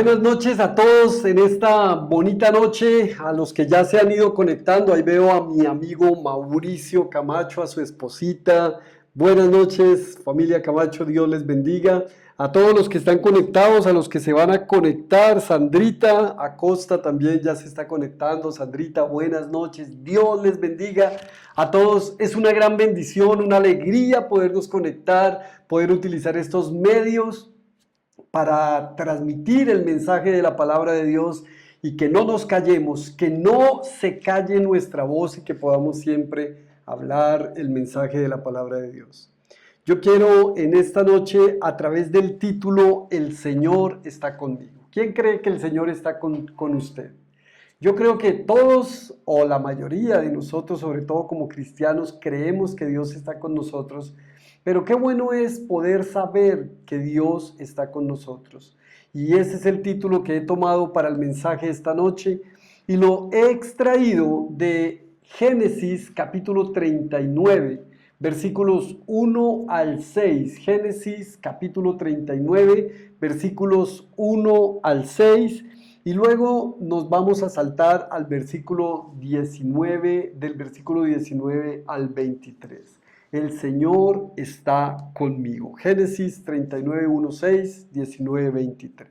Buenas noches a todos en esta bonita noche, a los que ya se han ido conectando. Ahí veo a mi amigo Mauricio Camacho, a su esposita. Buenas noches, familia Camacho, Dios les bendiga. A todos los que están conectados, a los que se van a conectar, Sandrita Acosta también ya se está conectando. Sandrita, buenas noches, Dios les bendiga. A todos es una gran bendición, una alegría podernos conectar, poder utilizar estos medios para transmitir el mensaje de la palabra de Dios y que no nos callemos, que no se calle nuestra voz y que podamos siempre hablar el mensaje de la palabra de Dios. Yo quiero en esta noche, a través del título El Señor está conmigo. ¿Quién cree que el Señor está con usted? Yo creo que todos o la mayoría de nosotros, sobre todo como cristianos, creemos que Dios está con nosotros. Pero qué bueno es poder saber que Dios está con nosotros. Y ese es el título que he tomado para el mensaje esta noche y lo he extraído de Génesis capítulo 39, versículos 1 al 6. Génesis capítulo 39, versículos 1 al 6. Y luego nos vamos a saltar al versículo 19, del versículo 19 al 23. El Señor está conmigo. Génesis 39, 1, 6, 19, 23.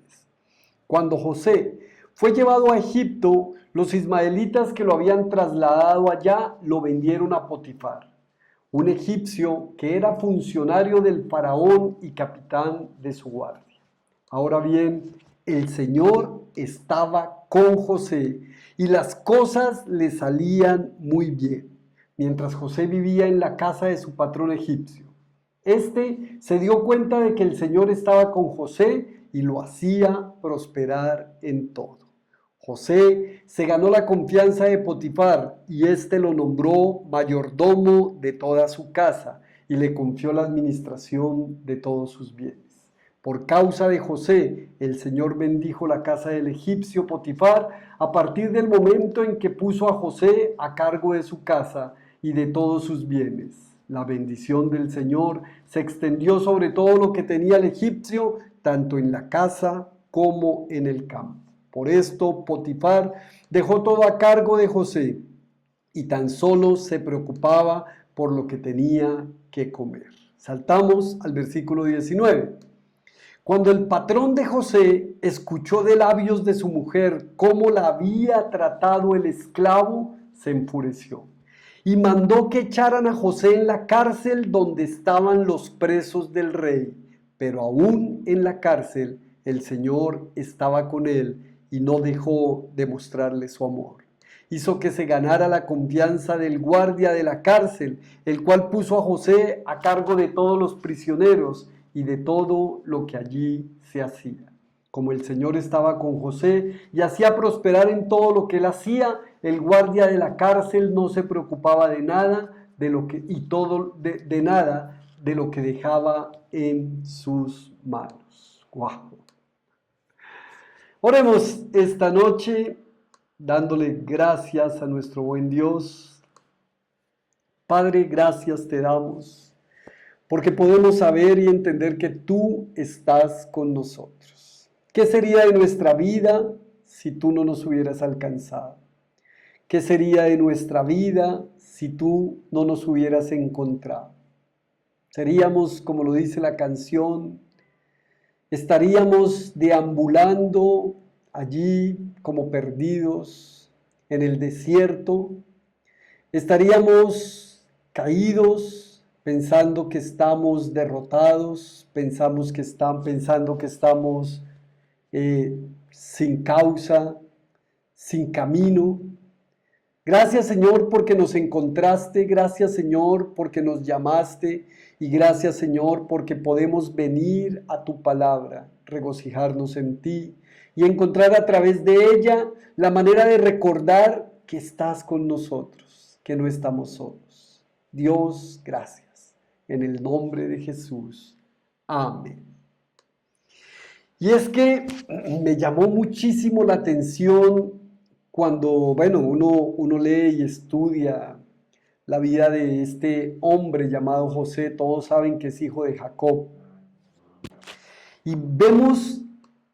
Cuando José fue llevado a Egipto, los ismaelitas que lo habían trasladado allá lo vendieron a Potifar, un egipcio que era funcionario del faraón y capitán de su guardia. Ahora bien, el Señor estaba con José y las cosas le salían muy bien, mientras José vivía en la casa de su patrón egipcio. Este se dio cuenta de que el Señor estaba con José y lo hacía prosperar en todo. José se ganó la confianza de Potifar y éste lo nombró mayordomo de toda su casa y le confió la administración de todos sus bienes. Por causa de José, el Señor bendijo la casa del egipcio Potifar a partir del momento en que puso a José a cargo de su casa y de todos sus bienes. La bendición del Señor se extendió sobre todo lo que tenía el egipcio, tanto en la casa como en el campo. Por esto Potifar dejó todo a cargo de José y tan solo se preocupaba por lo que tenía que comer. Saltamos al versículo 19. Cuando el patrón de José escuchó de labios de su mujer cómo la había tratado el esclavo, se enfureció y mandó que echaran a José en la cárcel donde estaban los presos del rey. Pero aún en la cárcel el Señor estaba con él y no dejó de mostrarle su amor. Hizo que se ganara la confianza del guardia de la cárcel, el cual puso a José a cargo de todos los prisioneros y de todo lo que allí se hacía. Como el Señor estaba con José y hacía prosperar en todo lo que él hacía, el guardia de la cárcel no se preocupaba de nada de lo que dejaba en sus manos. ¡Wow! Oremos esta noche dándole gracias a nuestro buen Dios. Padre, gracias te damos porque podemos saber y entender que tú estás con nosotros. ¿Qué sería de nuestra vida si tú no nos hubieras alcanzado? ¿Qué sería de nuestra vida si tú no nos hubieras encontrado? Seríamos, como lo dice la canción, estaríamos deambulando allí como perdidos en el desierto. Estaríamos caídos, pensando que estamos derrotados, pensando que estamos sin causa, sin camino. Gracias, Señor, porque nos encontraste, gracias, Señor, porque nos llamaste y gracias, Señor, porque podemos venir a tu palabra, regocijarnos en ti y encontrar a través de ella la manera de recordar que estás con nosotros, que no estamos solos. Dios, gracias. En el nombre de Jesús. Amén. Y es que me llamó muchísimo la atención cuando, uno lee y estudia la vida de este hombre llamado José. Todos saben que es hijo de Jacob. Y vemos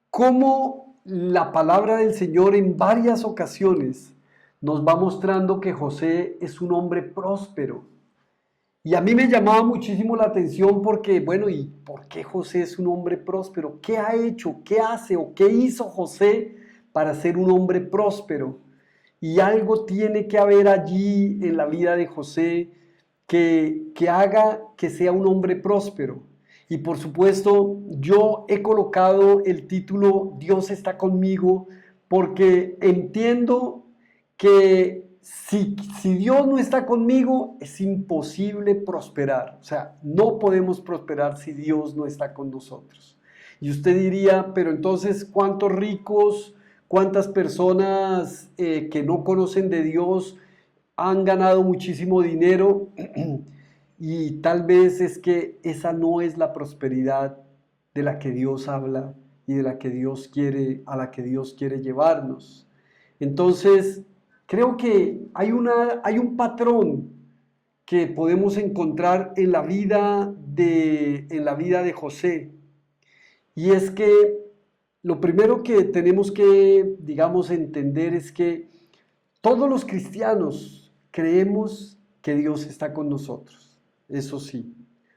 cómo la palabra del Señor en varias ocasiones nos va mostrando que José es un hombre próspero. Y a mí me llamaba muchísimo la atención porque, bueno, ¿y por qué José es un hombre próspero? ¿Qué ha hecho, qué hace o qué hizo José para ser un hombre próspero? Y algo tiene que haber allí en la vida de José que haga que sea un hombre próspero. Y por supuesto, yo he colocado el título Dios está conmigo porque entiendo que si Dios no está conmigo, es imposible prosperar. O sea, no podemos prosperar si Dios no está con nosotros. Y usted diría, pero entonces, ¿cuántos ricos, cuántas personas que no conocen de Dios han ganado muchísimo dinero? Y tal vez es que esa no es la prosperidad de la que Dios habla y de la que Dios quiere, a la que Dios quiere llevarnos. Entonces, creo que hay un patrón que podemos encontrar en la vida de José. Y es que lo primero que tenemos que, digamos, entender es que todos los cristianos creemos que Dios está con nosotros. Eso sí.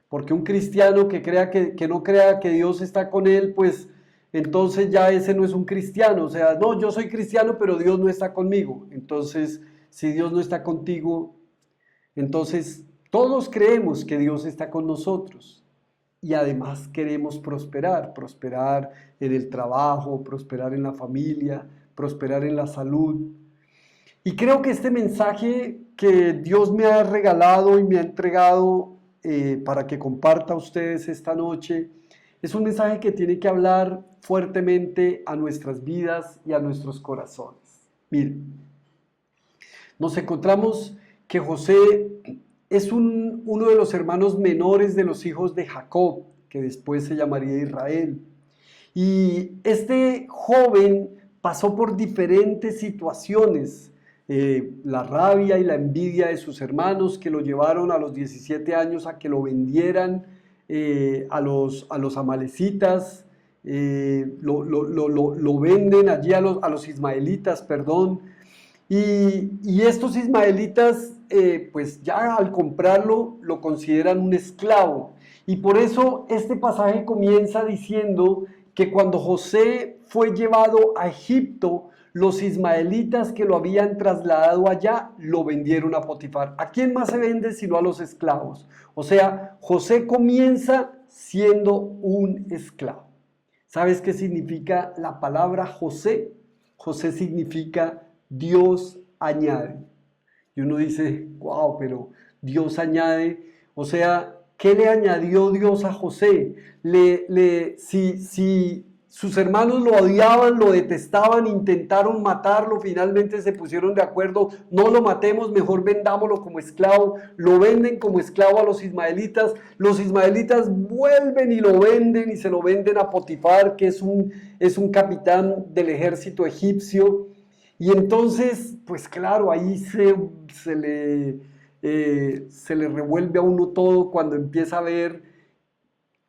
Porque un cristiano que no crea que Dios está con él, pues entonces ya ese no es un cristiano. O sea, no, yo soy cristiano, pero Dios no está conmigo. Entonces, si Dios no está contigo, entonces todos creemos que Dios está con nosotros. Y además queremos prosperar, prosperar en el trabajo, prosperar en la familia, prosperar en la salud. Y creo que este mensaje que Dios me ha regalado y me ha entregado para que comparta a ustedes esta noche, es un mensaje que tiene que hablar fuertemente a nuestras vidas y a nuestros corazones. Miren, nos encontramos que José es uno de los hermanos menores de los hijos de Jacob, que después se llamaría Israel. Y este joven pasó por diferentes situaciones, la rabia y la envidia de sus hermanos que lo llevaron a los 17 años a que lo vendieran a los amalecitas, lo venden allí a los ismaelitas, perdón. Y estos ismaelitas, pues ya al comprarlo, lo consideran un esclavo. Y por eso este pasaje comienza diciendo que cuando José fue llevado a Egipto, los ismaelitas que lo habían trasladado allá lo vendieron a Potifar. ¿A quién más se vende sino a los esclavos? O sea, José comienza siendo un esclavo. ¿Sabes qué significa la palabra José? José significa Dios añade. Y uno dice, wow, pero Dios añade. O sea, ¿qué le añadió Dios a José? Si sus hermanos lo odiaban, lo detestaban, intentaron matarlo, finalmente se pusieron de acuerdo, no lo matemos, mejor vendámoslo como esclavo. Lo venden como esclavo a los ismaelitas vuelven y lo venden y se lo venden a Potifar, que es un capitán del ejército egipcio. Y entonces, pues claro, ahí se le revuelve a uno todo cuando empieza a ver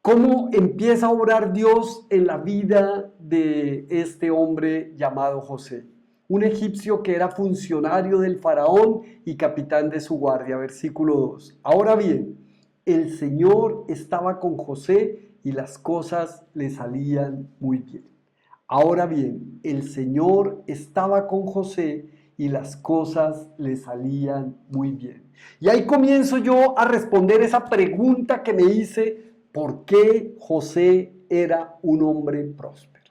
cómo empieza a obrar Dios en la vida de este hombre llamado José. Un egipcio que era funcionario del faraón y capitán de su guardia. Versículo 2. Ahora bien, el Señor estaba con José y las cosas le salían muy bien. Ahora bien, el Señor estaba con José y las cosas le salían muy bien. Y ahí comienzo yo a responder esa pregunta que me hice, ¿por qué José era un hombre próspero?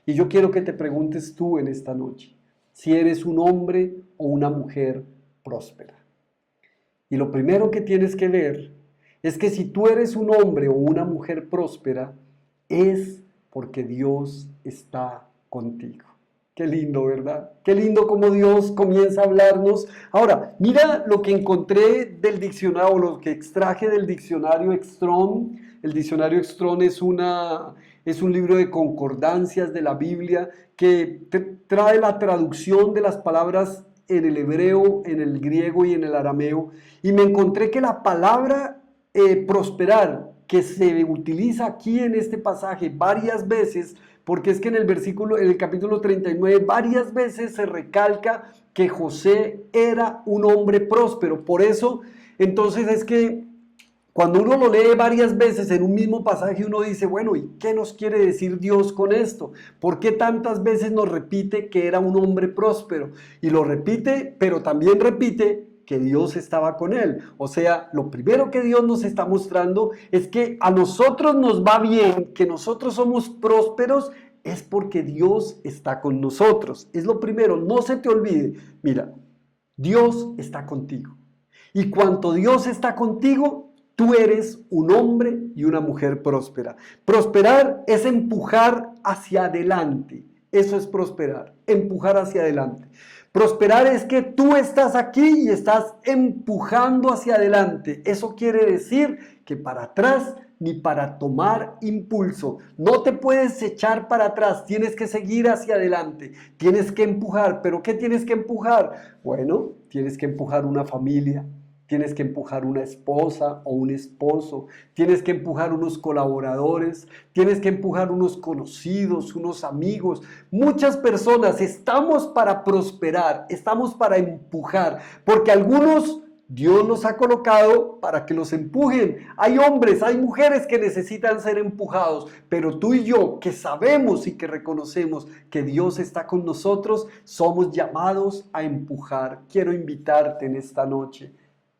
Y yo quiero que te preguntes tú en esta noche, si eres un hombre o una mujer próspera. Y lo primero que tienes que ver es que si tú eres un hombre o una mujer próspera, es porque Dios está contigo. Qué lindo, ¿verdad? Qué lindo como Dios comienza a hablarnos. Ahora, mira lo que encontré del diccionario, lo que extraje del diccionario Strong. El diccionario Strong es un libro de concordancias de la Biblia que trae la traducción de las palabras en el hebreo, en el griego y en el arameo. Y me encontré que la palabra prosperar, que se utiliza aquí en este pasaje varias veces, porque es que en el capítulo 39, varias veces se recalca que José era un hombre próspero. Por eso, entonces es que cuando uno lo lee varias veces en un mismo pasaje, uno dice, bueno, ¿y qué nos quiere decir Dios con esto? ¿Por qué tantas veces nos repite que era un hombre próspero? Y lo repite, pero también repite que Dios estaba con él. O sea, lo primero que Dios nos está mostrando es que a nosotros nos va bien, que nosotros somos prósperos, es porque Dios está con nosotros. Es lo primero, no se te olvide. Mira, Dios está contigo. Y cuanto Dios está contigo, tú eres un hombre y una mujer próspera. Prosperar es empujar hacia adelante. Eso es prosperar, empujar hacia adelante. Prosperar es que tú estás aquí y estás empujando hacia adelante. Eso quiere decir que para atrás ni para tomar impulso. No te puedes echar para atrás, tienes que seguir hacia adelante, tienes que empujar. ¿Pero qué tienes que empujar? Bueno, tienes que empujar una familia. Tienes que empujar una esposa o un esposo, tienes que empujar unos colaboradores, tienes que empujar unos conocidos, unos amigos. Muchas personas estamos para prosperar, estamos para empujar, porque algunos Dios los ha colocado para que los empujen. Hay hombres, hay mujeres que necesitan ser empujados, pero tú y yo que sabemos y que reconocemos que Dios está con nosotros, somos llamados a empujar. Quiero invitarte en esta noche.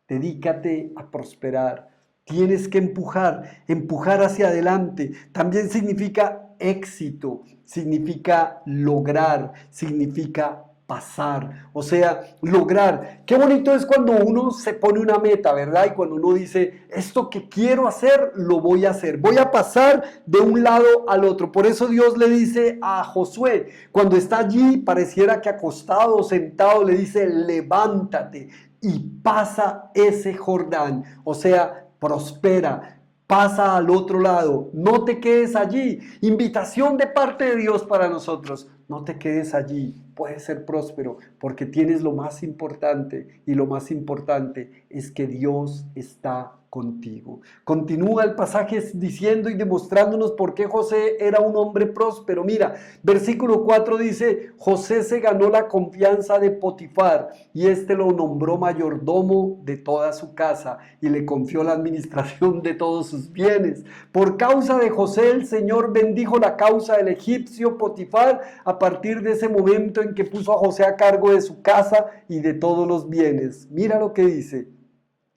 Dedícate a prosperar. Tienes que empujar hacia adelante. También significa éxito, significa lograr, significa pasar. O sea, lograr. Qué bonito es cuando uno se pone una meta, ¿verdad? Y cuando uno dice, esto que quiero hacer, lo voy a hacer. Voy a pasar de un lado al otro. Por eso Dios le dice a Josué, cuando está allí, pareciera que acostado o sentado, le dice, levántate y pasa ese Jordán, o sea, prospera, pasa al otro lado, no te quedes allí. Invitación de parte de Dios para nosotros, no te quedes allí, puedes ser próspero porque tienes lo más importante y lo más importante es que Dios está contigo. Continúa el pasaje diciendo y demostrándonos por qué José era un hombre próspero. Mira, versículo 4 dice, José se ganó la confianza de Potifar y éste lo nombró mayordomo de toda su casa y le confió la administración de todos sus bienes. Por causa de José el Señor bendijo la causa del egipcio Potifar a partir de ese momento en que puso a José a cargo de su casa y de todos los bienes. Mira lo que dice.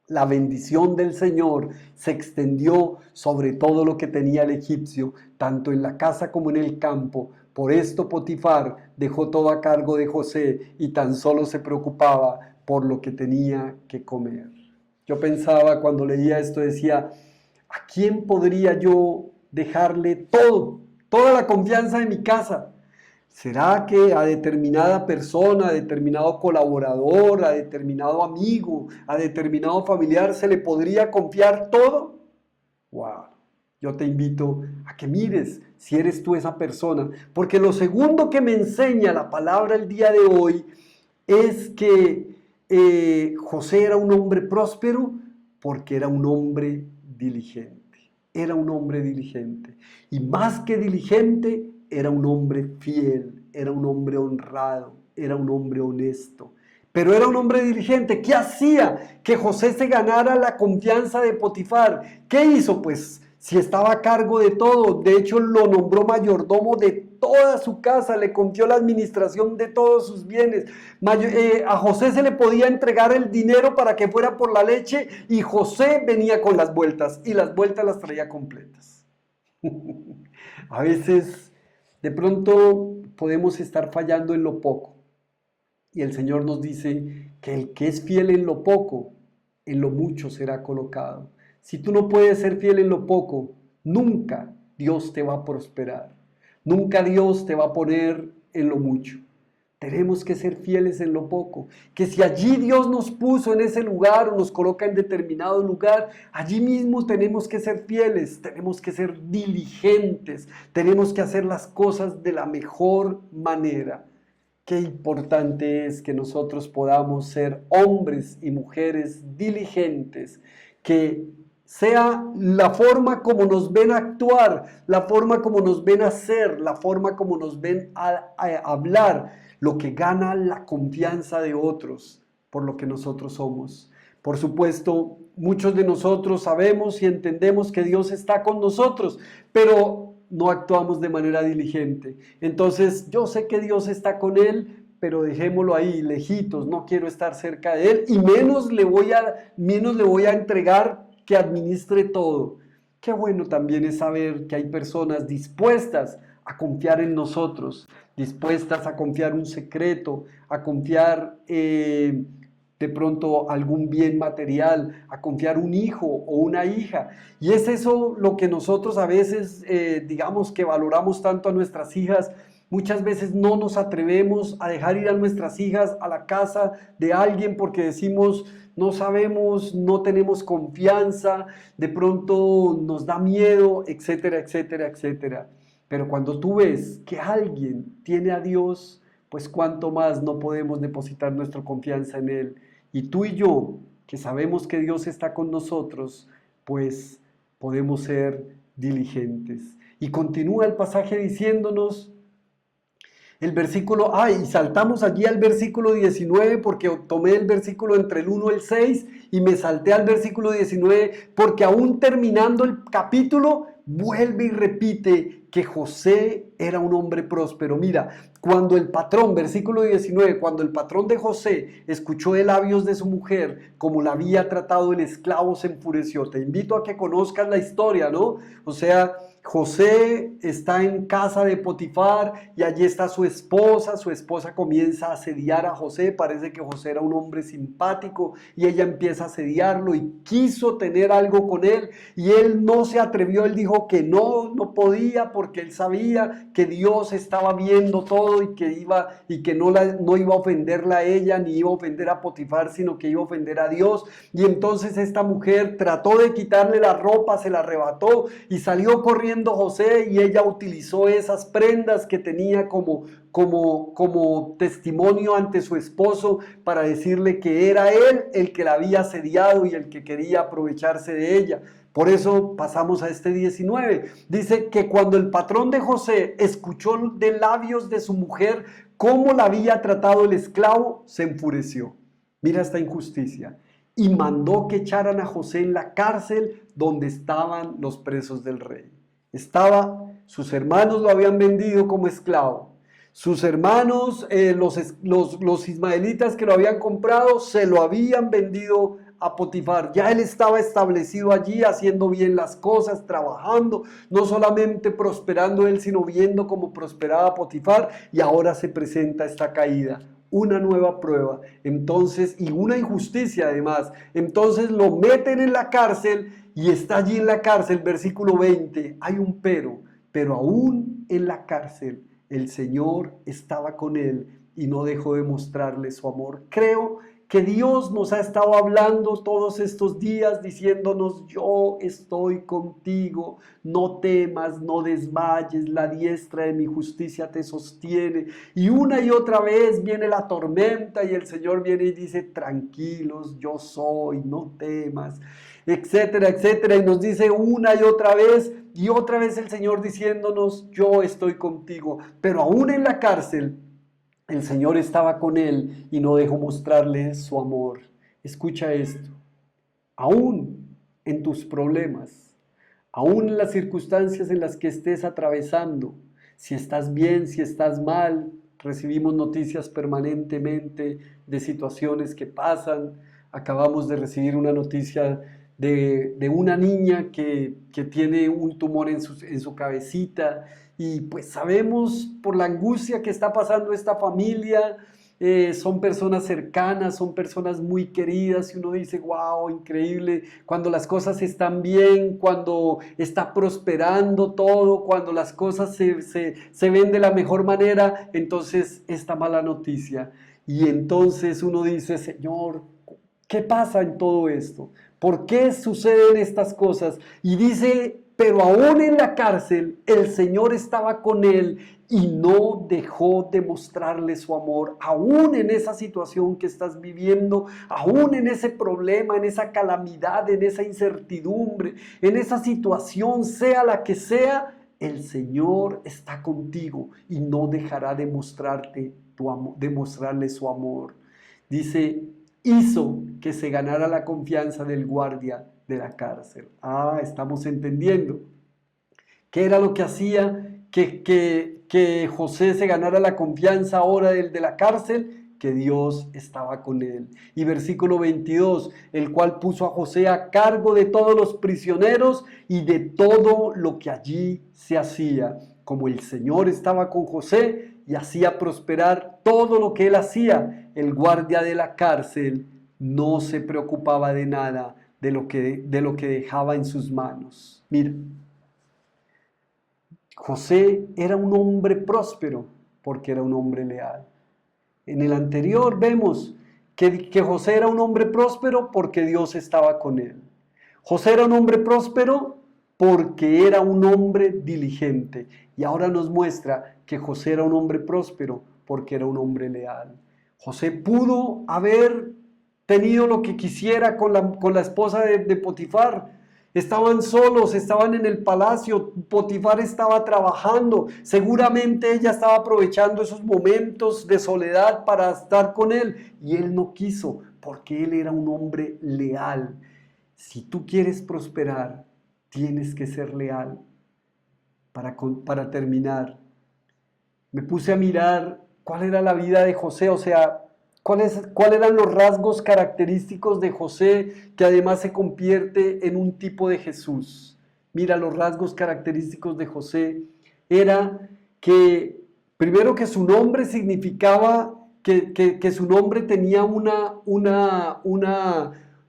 La bendición del Señor se extendió sobre todo lo que tenía el egipcio, tanto en la casa como en el campo. Por esto Potifar dejó todo a cargo de José y tan solo se preocupaba por lo que tenía que comer. Yo pensaba cuando leía esto, decía, ¿a quién podría yo dejarle todo, toda la confianza de mi casa? ¿Será que a determinada persona, a determinado colaborador, a determinado amigo, a determinado familiar se le podría confiar todo? ¡Wow! Yo te invito a que mires si eres tú esa persona, porque lo segundo que me enseña la palabra el día de hoy es que José era un hombre próspero porque era un hombre diligente. Era un hombre diligente. Y más que diligente, era un hombre fiel, era un hombre honrado, era un hombre honesto. Pero era un hombre diligente. ¿Qué hacía que José se ganara la confianza de Potifar? ¿Qué hizo? Pues si estaba a cargo de todo, de hecho lo nombró mayordomo de toda su casa, le confió la administración de todos sus bienes. A José se le podía entregar el dinero para que fuera por la leche y José venía con las vueltas y las vueltas las traía completas. A veces de pronto podemos estar fallando en lo poco y el Señor nos dice que el que es fiel en lo poco, en lo mucho será colocado. Si tú no puedes ser fiel en lo poco, nunca Dios te va a prosperar. Nunca Dios te va a poner en lo mucho. Tenemos que ser fieles en lo poco. Que si allí Dios nos puso en ese lugar o nos coloca en determinado lugar, allí mismo tenemos que ser fieles, tenemos que ser diligentes, tenemos que hacer las cosas de la mejor manera. Qué importante es que nosotros podamos ser hombres y mujeres diligentes, que sea la forma como nos ven actuar, la forma como nos ven hacer, la forma como nos ven hablar, lo que gana la confianza de otros por lo que nosotros somos. Por supuesto, muchos de nosotros sabemos y entendemos que Dios está con nosotros, pero no actuamos de manera diligente. Entonces, yo sé que Dios está con él, pero dejémoslo ahí, lejitos, no quiero estar cerca de él y menos le voy a entregar que administre todo. Qué bueno también es saber que hay personas dispuestas a confiar en nosotros, dispuestas a confiar un secreto, a confiar de pronto algún bien material, a confiar un hijo o una hija. Y es eso lo que nosotros a veces, digamos que valoramos tanto a nuestras hijas. Muchas veces no nos atrevemos a dejar ir a nuestras hijas a la casa de alguien porque decimos, no sabemos, no tenemos confianza, de pronto nos da miedo, etcétera, etcétera, etcétera. Pero cuando tú ves que alguien tiene a Dios, pues cuánto más no podemos depositar nuestra confianza en Él. Y tú y yo, que sabemos que Dios está con nosotros, pues podemos ser diligentes. Y continúa el pasaje diciéndonos, el versículo, y saltamos allí al versículo 19 porque tomé el versículo entre el 1 y el 6 y me salté al versículo 19 porque aún terminando el capítulo vuelve y repite que José era un hombre próspero. Mira, cuando el patrón, versículo 19, cuando el patrón de José escuchó de labios de su mujer como la había tratado el esclavo, se enfureció. Te invito a que conozcas la historia, ¿no? O sea, José está en casa de Potifar y allí está su esposa comienza a asediar a José, parece que José era un hombre simpático y ella empieza a asediarlo y quiso tener algo con él y él no se atrevió, él dijo que no podía porque él sabía que Dios estaba viendo todo y que no iba a ofenderla a ella ni iba a ofender a Potifar, sino que iba a ofender a Dios. Y entonces esta mujer trató de quitarle la ropa, se la arrebató y salió corriendo José y ella utilizó esas prendas que tenía como testimonio ante su esposo para decirle que era él el que la había asediado y el que quería aprovecharse de ella. Por eso pasamos a este 19. Dice que cuando el patrón de José escuchó de labios de su mujer cómo la había tratado el esclavo, se enfureció. Mira esta injusticia. Y mandó que echaran a José en la cárcel donde estaban los presos del rey. Sus hermanos lo habían vendido como esclavo. Sus hermanos, los ismaelitas que lo habían comprado, se lo habían vendido a Potifar. Ya él estaba establecido allí, haciendo bien las cosas, trabajando, no solamente prosperando él, sino viendo cómo prosperaba Potifar. Y ahora se presenta esta caída, una nueva prueba, entonces, y una injusticia además. Entonces lo meten en la cárcel y está allí en la cárcel, versículo 20, hay un pero aún en la cárcel el Señor estaba con él y no dejó de mostrarle su amor. Creo que Dios nos ha estado hablando todos estos días diciéndonos, yo estoy contigo, no temas, no desmayes, la diestra de mi justicia te sostiene. Y una y otra vez viene la tormenta y el Señor viene y dice, tranquilos, yo soy, no temas, etcétera, etcétera. Y nos dice una y otra vez el Señor diciéndonos, yo estoy contigo. Pero aún en la cárcel, el Señor estaba con él y no dejó mostrarle su amor. Escucha esto. Aún en tus problemas, aún en las circunstancias en las que estés atravesando, si estás bien, si estás mal, recibimos noticias permanentemente de situaciones que pasan. Acabamos de recibir una noticia de una niña que tiene un tumor en su cabecita. Y pues sabemos por la angustia que está pasando esta familia, son personas cercanas, son personas muy queridas y uno dice, wow, increíble, cuando las cosas están bien, cuando está prosperando todo, cuando las cosas se ven de la mejor manera, entonces esta mala noticia. Y entonces uno dice, Señor, ¿qué pasa en todo esto? ¿Por qué suceden estas cosas? Y dice pero aún en la cárcel el Señor estaba con él y no dejó de mostrarle su amor. Aún en esa situación que estás viviendo, aún en ese problema, en esa calamidad, en esa incertidumbre, en esa situación, sea la que sea, el Señor está contigo y no dejará de mostrarte tu amor, de mostrarle su amor. Dice, hizo que se ganara la confianza del guardia de la cárcel. Estamos entendiendo. ¿Qué era lo que hacía que José se ganara la confianza ahora del de la cárcel? Que Dios estaba con él. Y versículo 22, el cual puso a José a cargo de todos los prisioneros y de todo lo que allí se hacía. Como el Señor estaba con José y hacía prosperar todo lo que él hacía, el guardia de la cárcel no se preocupaba de nada de lo que dejaba en sus manos. Mira, José era un hombre próspero porque era un hombre leal. En el anterior vemos que José era un hombre próspero porque Dios estaba con él. José era un hombre próspero porque era un hombre diligente. Y ahora nos muestra que José era un hombre próspero porque era un hombre leal. José pudo haber tenido lo que quisiera con la esposa de Potifar. Estaban solos, estaban en el palacio, Potifar estaba trabajando, seguramente ella estaba aprovechando esos momentos de soledad para estar con él y él no quiso porque él era un hombre leal. Si tú quieres prosperar, tienes que ser leal. Para terminar, me puse a mirar cuál era la vida de José, o sea, ¿cuáles eran los rasgos característicos de José que además se convierte en un tipo de Jesús? Mira, los rasgos característicos de José era que, primero, que su nombre significaba, que su nombre tenía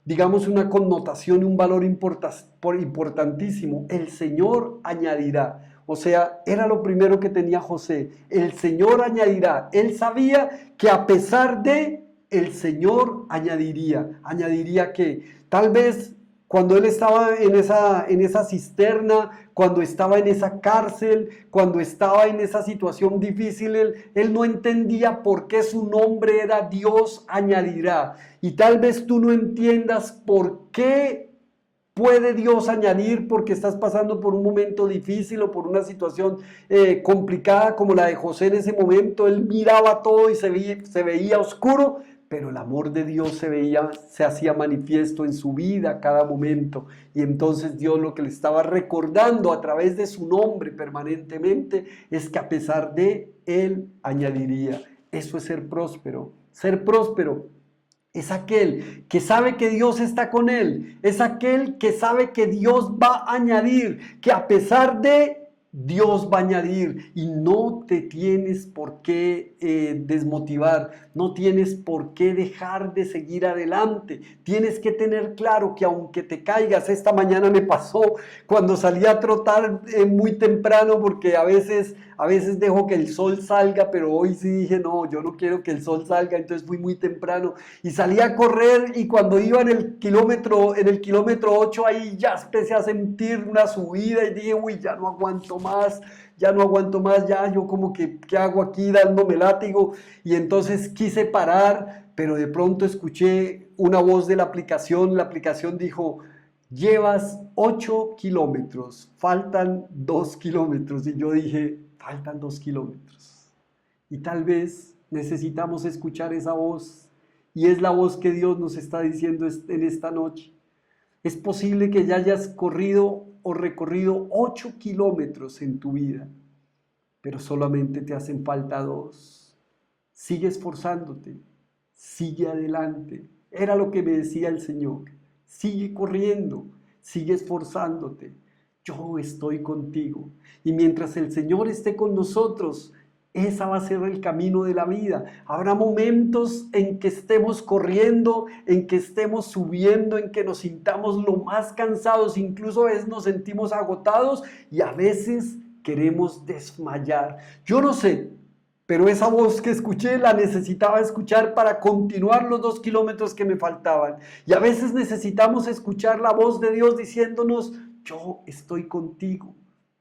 digamos, una connotación y un valor importantísimo. El Señor añadirá. O sea, era lo primero que tenía José. El Señor añadirá. Él sabía que a pesar de, el Señor añadiría. Añadiría que tal vez cuando él estaba en esa cisterna, cuando estaba en esa cárcel, cuando estaba en esa situación difícil, él no entendía por qué su nombre era Dios añadirá. Y tal vez tú no entiendas por qué puede Dios añadir porque estás pasando por un momento difícil o por una situación complicada como la de José en ese momento. Él miraba todo y se veía oscuro, pero el amor de Dios se hacía manifiesto en su vida a cada momento. Y entonces Dios lo que le estaba recordando a través de su nombre permanentemente es que a pesar de él añadiría. Eso es ser próspero. Ser próspero es aquel que sabe que Dios está con él. Es aquel que sabe que Dios va a añadir, que a pesar de Dios va a añadir y no te tienes por qué desmotivar, no tienes por qué dejar de seguir adelante. Tienes que tener claro que aunque te caigas, esta mañana me pasó cuando salí a trotar muy temprano porque a veces dejo que el sol salga, pero hoy sí dije no, yo no quiero que el sol salga, entonces fui muy temprano y salí a correr y cuando iba en el kilómetro 8 ahí ya empecé a sentir una subida y dije, uy, ya no aguanto más, ya yo como que, ¿qué hago aquí dándome látigo? Y entonces quise parar, pero de pronto escuché una voz de la aplicación dijo, llevas 8 kilómetros, faltan 2 kilómetros. Y yo dije, faltan 2 kilómetros. Y tal vez necesitamos escuchar esa voz. Y es la voz que Dios nos está diciendo en esta noche. Es posible que ya hayas corrido o recorrido 8 kilómetros en tu vida, pero solamente te hacen falta 2. Sigue esforzándote, sigue adelante. Era lo que me decía el Señor. Sigue corriendo, sigue esforzándote. Yo estoy contigo. Y mientras el Señor esté con nosotros, esa va a ser el camino de la vida. Habrá momentos en que estemos corriendo, en que estemos subiendo, en que nos sintamos lo más cansados, incluso a veces nos sentimos agotados y a veces queremos desmayar. Yo no sé, pero esa voz que escuché la necesitaba escuchar para continuar los 2 kilómetros que me faltaban. Y a veces necesitamos escuchar la voz de Dios diciéndonos, yo estoy contigo,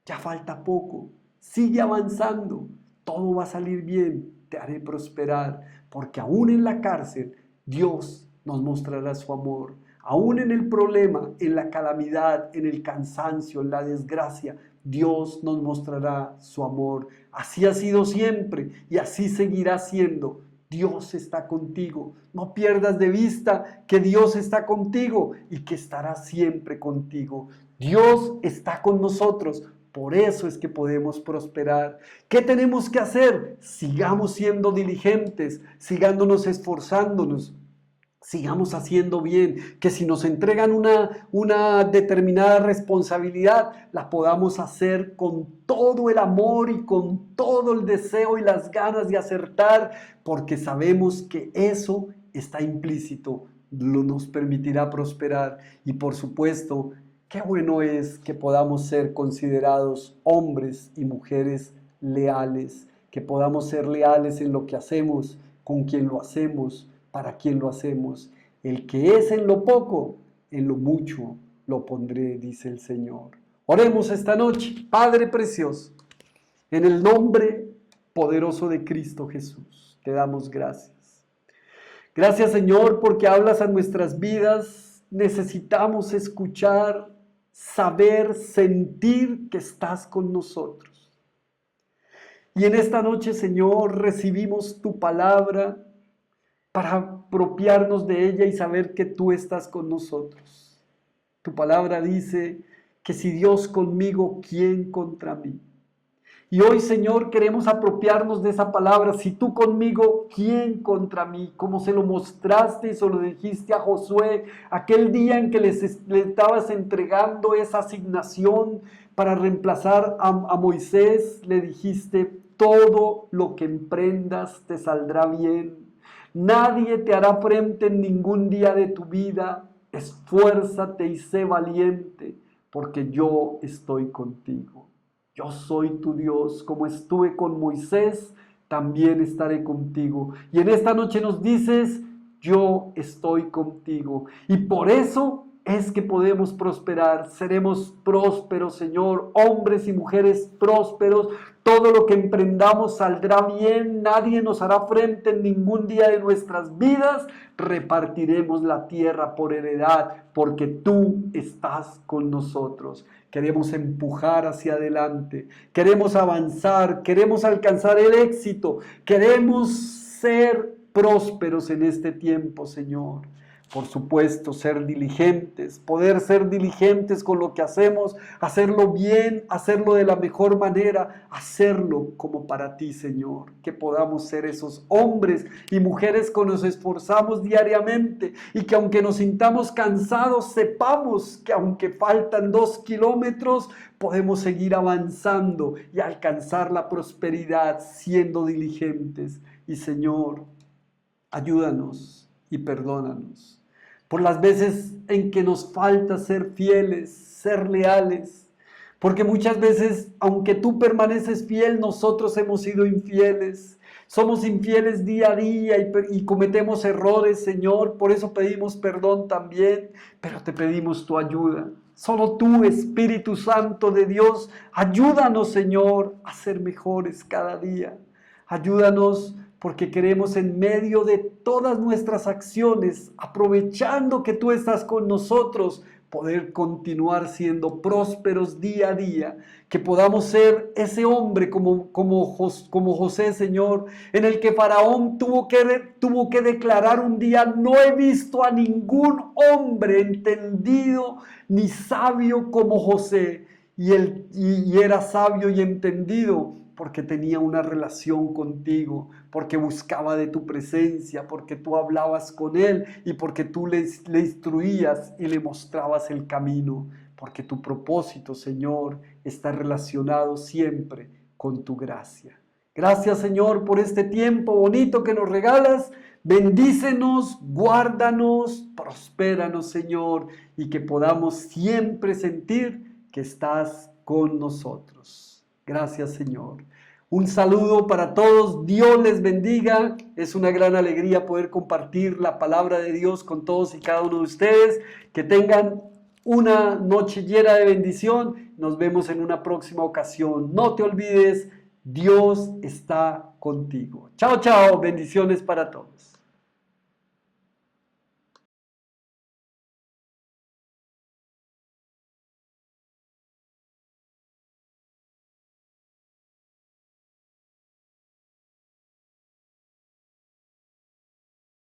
ya falta poco, sigue avanzando, todo va a salir bien, te haré prosperar, porque aún en la cárcel Dios nos mostrará su amor, aún en el problema, en la calamidad, en el cansancio, en la desgracia, Dios nos mostrará su amor. Así ha sido siempre y así seguirá siendo. Dios está contigo. No pierdas de vista que Dios está contigo y que estará siempre contigo. Dios está con nosotros. Por eso es que podemos prosperar. ¿Qué tenemos que hacer? Sigamos siendo diligentes, sigándonos esforzándonos. Sigamos haciendo bien, que si nos entregan una determinada responsabilidad, la podamos hacer con todo el amor y con todo el deseo y las ganas de acertar, porque sabemos que eso está implícito, nos permitirá prosperar. Y por supuesto, qué bueno es que podamos ser considerados hombres y mujeres leales, que podamos ser leales en lo que hacemos, con quien lo hacemos, para quien lo hacemos. El que es en lo poco, en lo mucho lo pondré, dice el Señor. Oremos esta noche, Padre precioso, en el nombre poderoso de Cristo Jesús. Te damos gracias. Gracias, Señor, porque hablas a nuestras vidas. Necesitamos escuchar, saber, sentir que estás con nosotros. Y en esta noche, Señor, recibimos tu palabra para apropiarnos de ella y saber que tú estás con nosotros. Tu palabra dice que si Dios conmigo, ¿quién contra mí? Y hoy, Señor, queremos apropiarnos de esa palabra. Si tú conmigo, ¿quién contra mí? Como se lo mostraste y se lo dijiste a Josué aquel día en que le estabas entregando esa asignación para reemplazar a Moisés, le dijiste, todo lo que emprendas te saldrá bien. Nadie te hará frente en ningún día de tu vida. Esfuérzate y sé valiente, porque yo estoy contigo. Yo soy tu Dios, como estuve con Moisés, también estaré contigo. Y en esta noche nos dices, yo estoy contigo. Y por eso es que podemos prosperar. Seremos prósperos, Señor, hombres y mujeres prósperos. Todo lo que emprendamos saldrá bien, nadie nos hará frente en ningún día de nuestras vidas. Repartiremos la tierra por heredad, porque tú estás con nosotros. Queremos empujar hacia adelante, queremos avanzar, queremos alcanzar el éxito, queremos ser prósperos en este tiempo, Señor. Por supuesto, ser diligentes, poder ser diligentes con lo que hacemos, hacerlo bien, hacerlo de la mejor manera, hacerlo como para ti, Señor. Que podamos ser esos hombres y mujeres que nos esforzamos diariamente y que aunque nos sintamos cansados, sepamos que aunque faltan 2 kilómetros, podemos seguir avanzando y alcanzar la prosperidad siendo diligentes. Y Señor, ayúdanos y perdónanos por las veces en que nos falta ser fieles, ser leales, porque muchas veces, aunque tú permaneces fiel, nosotros hemos sido infieles. Somos infieles día a día y cometemos errores, Señor, por eso pedimos perdón también, pero te pedimos tu ayuda. Solo tú, Espíritu Santo de Dios, ayúdanos, Señor, a ser mejores cada día. Ayúdanos porque queremos en medio de todas nuestras acciones, aprovechando que tú estás con nosotros, poder continuar siendo prósperos día a día, que podamos ser ese hombre como José, Señor, en el que Faraón tuvo que declarar un día, no he visto a ningún hombre entendido ni sabio como José, y era sabio y entendido, porque tenía una relación contigo, porque buscaba de tu presencia, porque tú hablabas con él y porque tú le instruías y le mostrabas el camino, porque tu propósito, Señor, está relacionado siempre con tu gracia. Gracias, Señor, por este tiempo bonito que nos regalas. Bendícenos, guárdanos, prospéranos, Señor, y que podamos siempre sentir que estás con nosotros. Gracias, Señor. Un saludo para todos. Dios les bendiga. Es una gran alegría poder compartir la palabra de Dios con todos y cada uno de ustedes. Que tengan una noche llena de bendición. Nos vemos en una próxima ocasión. No te olvides, Dios está contigo. Chao, chao. Bendiciones para todos.